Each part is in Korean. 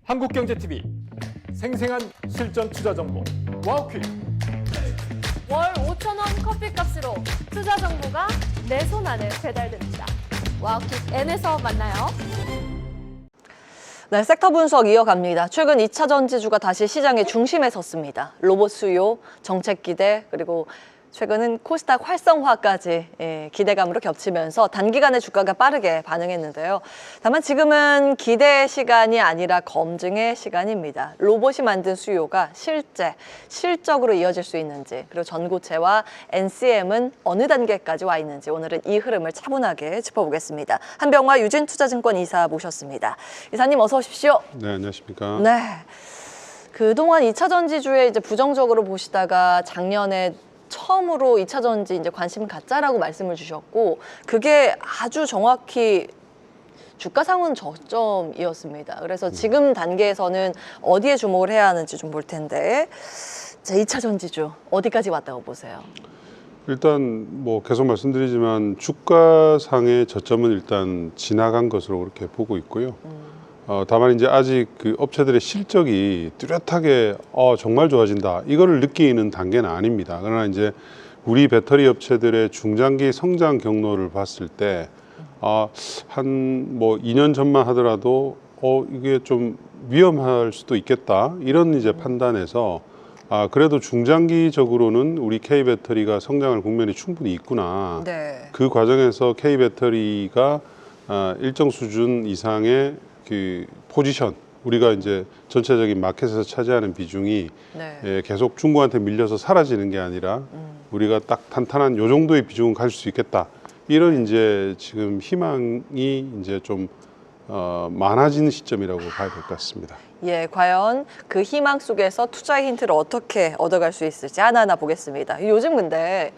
한국경제TV 생생한 실전 투자 정보 와우퀴. 월 5,000원 커피값으로 투자 정보가 내 손 안에 배달됩니다. 와우킥 N에서 만나요. 네, 섹터 분석 이어갑니다. 최근 2차 전지주가 다시 시장의 중심에 섰습니다. 로봇 수요, 정책 기대, 그리고 최근은 코스닥 활성화까지 기대감으로 겹치면서 단기간에 주가가 빠르게 반응했는데요. 다만 지금은 기대 시간이 아니라 검증의 시간입니다. 로봇이 만든 수요가 실적으로 이어질 수 있는지, 그리고 전고체와 NCM은 어느 단계까지 와 있는지 오늘은 이 흐름을 차분하게 짚어보겠습니다. 한병화 유진투자증권 이사 모셨습니다. 이사님 어서 오십시오. 네, 안녕하십니까. 네, 그동안 2차 전지주에 이제 부정적으로 보시다가 작년에 처음으로 2차 전지 이제 관심 갖자라고 말씀을 주셨고, 그게 아주 정확히 주가 상승 저점이었습니다. 그래서 지금 단계에서는 어디에 주목을 해야 하는지 좀 볼 텐데, 자, 2차 전지주 어디까지 왔다고 보세요? 일단 뭐 계속 말씀드리지만 주가상의 저점은 일단 지나간 것으로 그렇게 보고 있고요. 다만 이제 아직 그 업체들의 실적이 뚜렷하게 정말 좋아진다 이거를 느끼는 단계는 아닙니다. 그러나 이제 우리 배터리 업체들의 중장기 성장 경로를 봤을 때 한 뭐 2년 전만 하더라도 이게 좀 위험할 수도 있겠다 이런 이제 판단에서 그래도 중장기적으로는 우리 K배터리가 성장할 국면이 충분히 있구나. 네. 그 과정에서 K배터리가 일정 수준 이상의 그 포지션, 우리가 이제 전체적인 마켓에서 차지하는 비중이 계속 중국한테 밀려서 사라지는 게 아니라 우리가 딱 탄탄한 요 정도의 비중은 가질 수 있겠다. 이런 이제 지금 희망이 이제 좀 많아지는 시점이라고 봐야 될 것 같습니다. 예, 과연 그 희망 속에서 투자의 힌트를 어떻게 얻어갈 수 있을지 하나하나 보겠습니다. 요즘 근데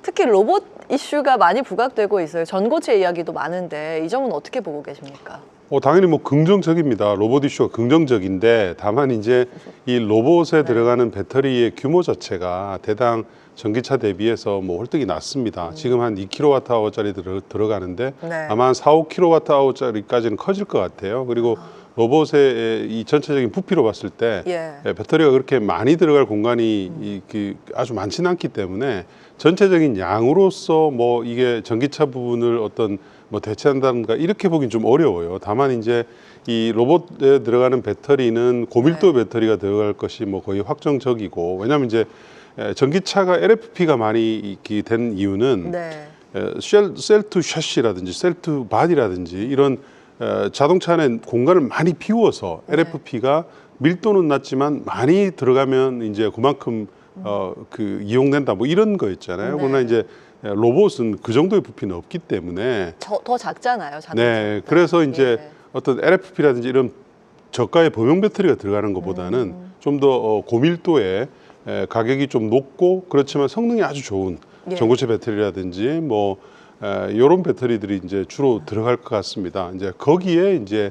특히 로봇 이슈가 많이 부각되고 있어요. 전고체 이야기도 많은데 이 점은 어떻게 보고 계십니까? 당연히 뭐 긍정적입니다. 로봇 이슈가 긍정적인데, 다만 이제 이 로봇에 들어가는 배터리의 규모 자체가 대당 전기차 대비해서 뭐 홀쭉이 낮습니다. 지금 한 2kWh짜리 들어가는데 아마 한 4, 5kWh짜리까지는 커질 것 같아요. 그리고 로봇의 이 전체적인 부피로 봤을 때 배터리가 그렇게 많이 들어갈 공간이 아주 많지는 않기 때문에 전체적인 양으로서 뭐 이게 전기차 부분을 어떤 뭐 대체한다든가 이렇게 보긴 좀 어려워요. 다만 이제 이 로봇에 들어가는 배터리는 고밀도 배터리가 들어갈 것이 뭐 거의 확정적이고, 왜냐하면 이제 전기차가 LFP가 많이 된 이유는 셀 투 샤시라든지 셀 투 바디라든지 이런 자동차 안에 공간을 많이 비워서 LFP가 밀도는 낮지만 많이 들어가면 이제 그만큼 그 이용된다 뭐 이런 거 있잖아요. 그러나 이제 로봇은 그 정도의 부피는 없기 때문에 더 작잖아요. 네, 그래서 이제 어떤 LFP라든지 이런 저가의 범용 배터리가 들어가는 것보다는 좀 더 고밀도의 가격이 좀 높고 그렇지만 성능이 아주 좋은 전고체 배터리라든지 뭐 이런 배터리들이 이제 주로 들어갈 것 같습니다. 이제 거기에 이제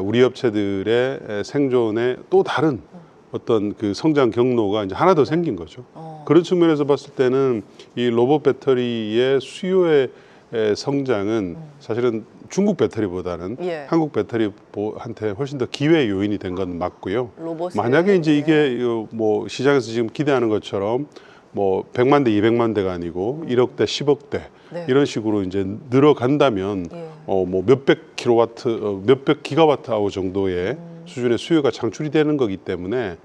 우리 업체들의 생존에 또 다른 어떤 그 성장 경로가 이제 하나 더 생긴 거죠. 그런 측면에서 봤을 때는 이 로봇 배터리의 수요의 성장은 사실은 중국 배터리보다는 한국 배터리한테 훨씬 더 기회 요인이 된 건 맞고요. 만약에 이제 이게 뭐 시장에서 지금 기대하는 것처럼 뭐 100만 대, 200만 대가 아니고 1억 대, 10억 대 이런 식으로 이제 늘어간다면 뭐 몇백 킬로와트, 몇백 기가와트 아워 정도의 수준의 수요가 창출이 되는 거기 때문에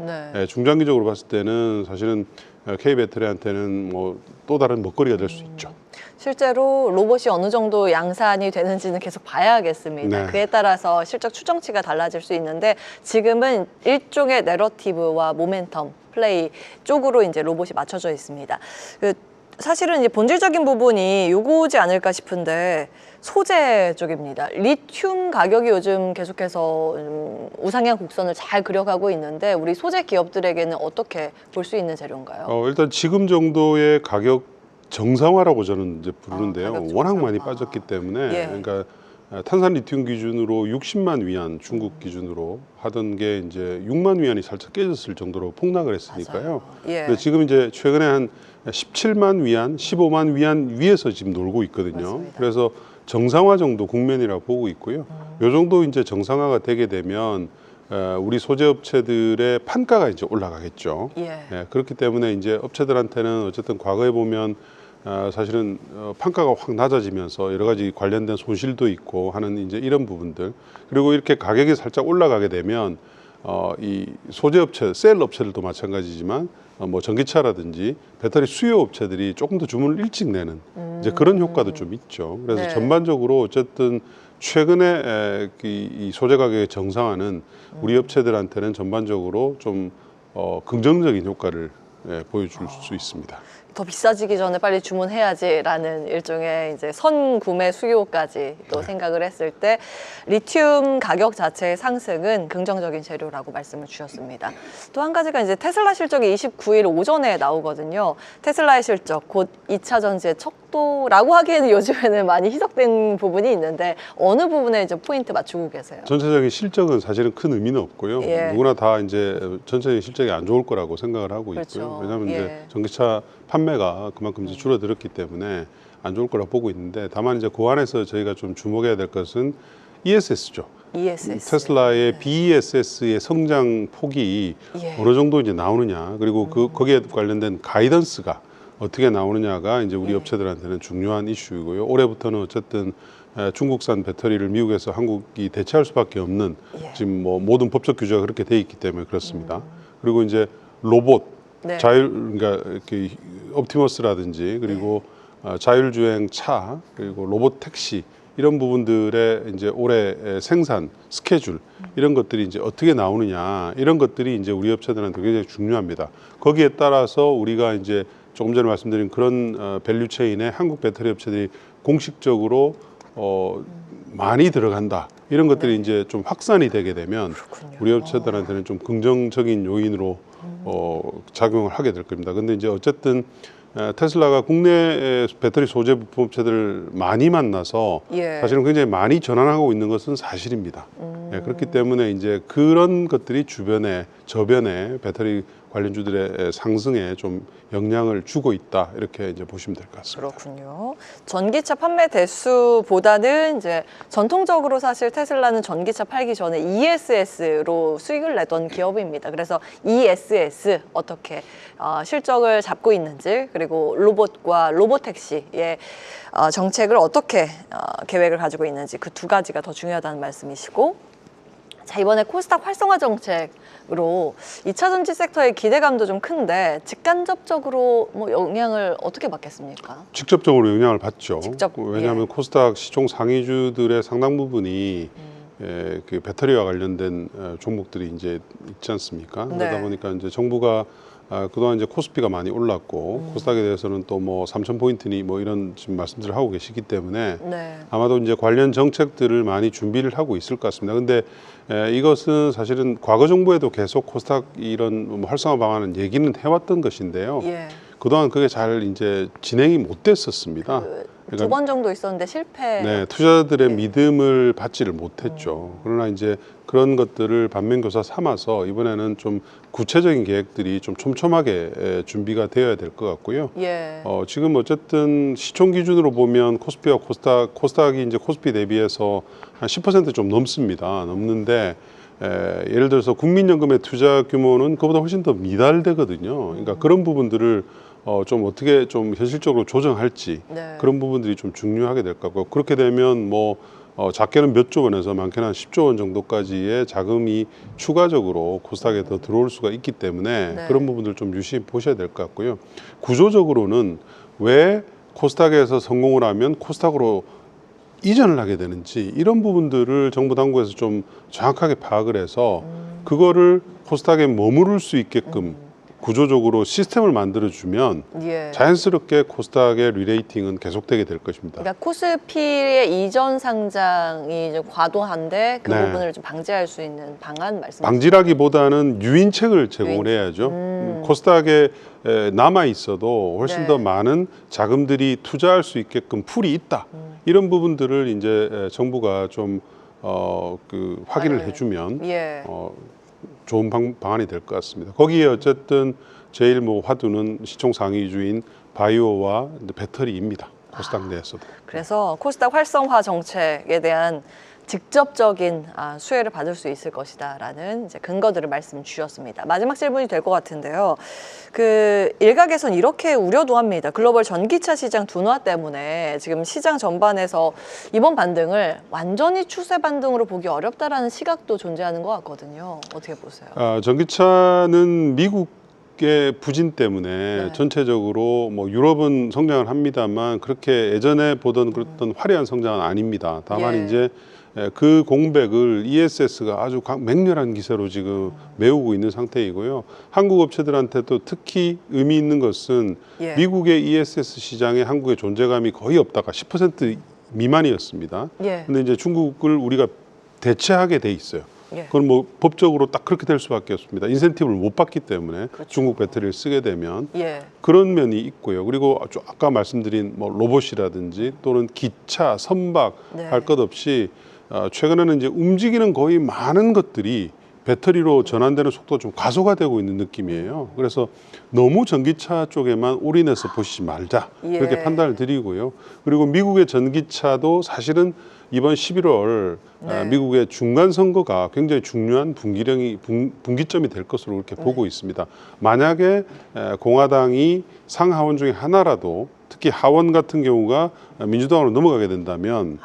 중장기적으로 봤을 때는 사실은 K배터리한테는 뭐 또 다른 먹거리가 될 수 있죠. 실제로 로봇이 어느 정도 양산이 되는지는 계속 봐야겠습니다. 그에 따라서 실적 추정치가 달라질 수 있는데, 지금은 일종의 내러티브와 모멘텀 플레이 쪽으로 이제 로봇이 맞춰져 있습니다. 사실은 이제 본질적인 부분이 요거지 않을까 싶은데 소재 쪽입니다. 리튬 가격이 요즘 계속해서 우상향 곡선을 잘 그려가고 있는데, 우리 소재 기업들에게는 어떻게 볼 수 있는 재료인가요? 일단 지금 정도의 가격 정상화라고 저는 이제 부르는데요. 워낙 많이 빠졌기 때문에 그러니까 탄산 리튬 기준으로 60만 위안 중국 기준으로 하던 게 이제 6만 위안이 살짝 깨졌을 정도로 폭락을 했으니까요. 근데 지금 이제 최근에 한 17만 위안, 15만 위안 위에서 지금 놀고 있거든요. 그래서 정상화 정도 국면이라고 보고 있고요. 요 정도 이제 정상화가 되게 되면 우리 소재 업체들의 판가가 이제 올라가겠죠. 예. 네, 그렇기 때문에 이제 업체들한테는 어쨌든 과거에 보면 사실은 판가가 확 낮아지면서 여러 가지 관련된 손실도 있고 하는 이제 이런 부분들, 그리고 이렇게 가격이 살짝 올라가게 되면 이 소재 업체, 셀 업체들도 마찬가지지만 뭐 전기차라든지 배터리 수요 업체들이 조금 더 주문을 일찍 내는 이제 그런 효과도 좀 있죠. 그래서 네. 전반적으로 어쨌든 최근에 이 소재 가격의 정상화는 우리 업체들한테는 전반적으로 좀 긍정적인 효과를 보여줄 수 있습니다. 더 비싸지기 전에 빨리 주문해야지라는 일종의 이제 선구매 수요까지 또 생각을 했을 때 리튬 가격 자체의 상승은 긍정적인 재료라고 말씀을 주셨습니다. 또 한 가지가 이제 테슬라 실적이 29일 오전에 나오거든요. 테슬라의 실적 곧 2차 전지의 척도라고 하기에는 요즘에는 많이 희석된 부분이 있는데 어느 부분에 이제 포인트 맞추고 계세요? 전체적인 실적은 사실은 큰 의미는 없고요. 예. 누구나 다 이제 전체적인 실적이 안 좋을 거라고 생각을 하고 그렇죠. 있고요. 왜냐하면 예. 이제 전기차 판매가 그만큼 이제 줄어들었기 때문에 안 좋을 거라고 보고 있는데, 다만 이제 그 안에서 저희가 좀 주목해야 될 것은 ESS죠. ESS. 테슬라의 BESS의 성장 폭이 예. 어느 정도 이제 나오느냐, 그리고 거기에 관련된 가이던스가 어떻게 나오느냐가 이제 우리 업체들한테는 중요한 이슈이고요. 올해부터는 어쨌든 중국산 배터리를 미국에서 한국이 대체할 수밖에 없는 예. 지금 뭐 모든 법적 규제가 그렇게 돼 있기 때문에 그렇습니다. 그리고 이제 로봇, 네. 그러니까 이렇게 옵티머스라든지 그리고 자율주행 차, 그리고 로봇 택시, 이런 부분들의 이제 올해 생산 스케줄, 이런 것들이 이제 어떻게 나오느냐, 이런 것들이 이제 우리 업체들한테 굉장히 중요합니다. 거기에 따라서 우리가 이제 조금 전에 말씀드린 그런 밸류 체인에 한국 배터리 업체들이 공식적으로 많이 들어간다, 이런 것들이 이제 좀 확산이 되게 되면 그렇군요. 우리 업체들한테는 좀 긍정적인 요인으로 작용을 하게 될 겁니다. 근데 이제 어쨌든 테슬라가 국내 배터리 소재 부품 업체들을 많이 만나서 예. 사실은 굉장히 많이 전환하고 있는 것은 사실입니다. 예, 그렇기 때문에 이제 그런 것들이 저변에 배터리 관련주들의 상승에 좀 영향을 주고 있다, 이렇게 이제 보시면 될 것 같습니다. 그렇군요. 전기차 판매 대수보다는 이제 전통적으로 사실 테슬라는 전기차 팔기 전에 ESS로 수익을 내던 기업입니다. 그래서 ESS 어떻게 실적을 잡고 있는지, 그리고 로봇과 로보택시의 정책을 어떻게 계획을 가지고 있는지, 그 두 가지가 더 중요하다는 말씀이시고, 자, 이번에 코스닥 활성화 정책으로 2차 전지 섹터의 기대감도 좀 큰데 직간접적으로 뭐 영향을 어떻게 받겠습니까? 직접적으로 영향을 받죠. 직접, 왜냐하면 예. 코스닥 시총 상위주들의 상당 부분이 그 배터리와 관련된 종목들이 이제 있지 않습니까? 네. 그러다 보니까 이제 정부가 그동안 이제 코스피가 많이 올랐고 코스닥에 대해서는 또 뭐 3,000포인트니 뭐 이런 지금 말씀들을 하고 계시기 때문에 네. 아마도 이제 관련 정책들을 많이 준비를 하고 있을 것 같습니다. 근데 이것은 사실은 과거 정부에도 계속 코스닥 이런 뭐 활성화 방안은 얘기는 해왔던 것인데요. 예. 그동안 그게 잘 이제 진행이 못 됐었습니다. 두 번 정도 있었는데 실패. 네, 투자자들의 믿음을 받지를 못했죠. 그러나 이제 그런 것들을 반면교사 삼아서 이번에는 좀 구체적인 계획들이 좀 촘촘하게 준비가 되어야 될 것 같고요. 예. 지금 어쨌든 시총 기준으로 보면 코스피와 코스닥이 이제 코스피 대비해서 한 10% 좀 넘습니다. 넘는데 예를 들어서 국민연금의 투자 규모는 그보다 훨씬 더 미달되거든요. 그러니까 그런 부분들을 좀 어떻게 좀 현실적으로 조정할지, 네. 그런 부분들이 좀 중요하게 될 것 같고, 그렇게 되면 뭐 작게는 몇 조 원에서 많게는 한 10조 원 정도까지의 자금이 추가적으로 코스닥에 더 들어올 수가 있기 때문에 네. 그런 부분들 좀 유심히 보셔야 될 것 같고요. 구조적으로는 왜 코스닥에서 성공을 하면 코스닥으로 이전을 하게 되는지, 이런 부분들을 정부 당국에서 좀 정확하게 파악을 해서 그거를 코스닥에 머무를 수 있게끔 구조적으로 시스템을 만들어주면 예. 자연스럽게 코스닥의 리레이팅은 계속되게 될 것입니다. 그러니까 코스피의 이전 상장이 이제 과도한데 그 네. 부분을 좀 방지할 수 있는 방안 말씀하시죠? 방지라기보다는 유인책을 제공을 해야죠. 코스닥에 남아 있어도 훨씬 네. 더 많은 자금들이 투자할 수 있게끔 풀이 있다. 이런 부분들을 이제 정부가 좀 확인을 네. 해주면 예. 좋은 방안이 될 것 같습니다. 거기에 어쨌든 제일 뭐 화두는 시총 상위주인 바이오와 배터리입니다. 코스닥 내에서도. 그래서 코스닥 활성화 정책에 대한 직접적인 수혜를 받을 수 있을 것이다라는 이제 근거들을 말씀 주셨습니다. 마지막 질문이 될 것 같은데요. 그 일각에선 이렇게 우려도 합니다. 글로벌 전기차 시장 둔화 때문에 지금 시장 전반에서 이번 반등을 완전히 추세 반등으로 보기 어렵다라는 시각도 존재하는 것 같거든요. 어떻게 보세요? 전기차는 미국의 부진 때문에 네. 전체적으로 뭐 유럽은 성장을 합니다만 그렇게 예전에 보던 그랬던 화려한 성장은 아닙니다. 다만 예. 이제 그 공백을 ESS가 아주 맹렬한 기세로 지금 메우고 있는 상태이고요. 한국 업체들한테도 특히 의미 있는 것은 예. 미국의 ESS 시장에 한국의 존재감이 거의 없다가 10% 미만이었습니다. 예. 근데 이제 중국을 우리가 대체하게 돼 있어요. 예. 그건 뭐 법적으로 딱 그렇게 될 수밖에 없습니다. 인센티브를 못 받기 때문에 그렇죠. 중국 배터리를 쓰게 되면 예. 그런 면이 있고요. 그리고 아까 말씀드린 뭐 로봇이라든지 또는 기차, 선박 네. 할 것 없이 최근에는 이제 움직이는 거의 많은 것들이 배터리로 전환되는 속도가 좀 가속화 되고 있는 느낌이에요. 그래서 너무 전기차 쪽에만 올인해서 보시지 말자. 예. 그렇게 판단을 드리고요. 그리고 미국의 전기차도 사실은 이번 11월 네. 미국의 중간 선거가 굉장히 중요한 분기점이 될 것으로 그렇게 보고 있습니다. 만약에 공화당이 상하원 중에 하나라도 특히 하원 같은 경우가 민주당으로 넘어가게 된다면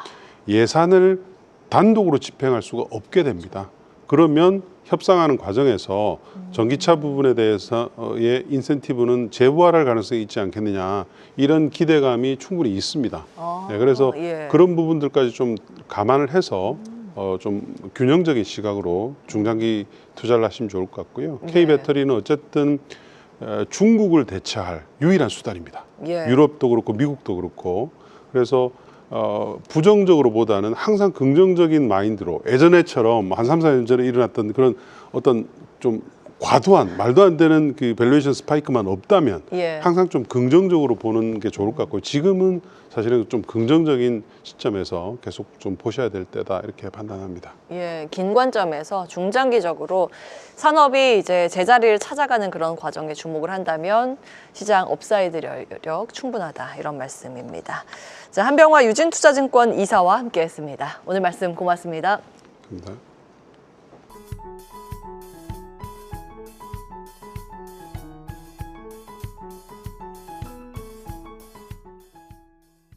예산을 단독으로 집행할 수가 없게 됩니다. 그러면 협상하는 과정에서 전기차 부분에 대해서의 인센티브는 재부활할 가능성이 있지 않겠느냐 이런 기대감이 충분히 있습니다. 네, 그래서 예. 그런 부분들까지 좀 감안을 해서 좀 균형적인 시각으로 중장기 투자를 하시면 좋을 것 같고요. 네. K배터리는 어쨌든 중국을 대체할 유일한 수단입니다. 예. 유럽도 그렇고 미국도 그렇고 그래서 부정적으로보다는 항상 긍정적인 마인드로 예전에처럼 한 3, 4년 전에 일어났던 그런 어떤 좀 과도한 말도 안 되는 그 밸류에이션 스파이크만 없다면 예. 항상 좀 긍정적으로 보는 게 좋을 것 같고 지금은 사실은 좀 긍정적인 시점에서 계속 좀 보셔야 될 때다 이렇게 판단합니다. 예, 긴 관점에서 중장기적으로 산업이 이제 제자리를 찾아가는 그런 과정에 주목을 한다면 시장 업사이드 여력 충분하다 이런 말씀입니다. 자, 한병화 유진투자증권 이사와 함께했습니다. 오늘 말씀 고맙습니다. 감사합니다.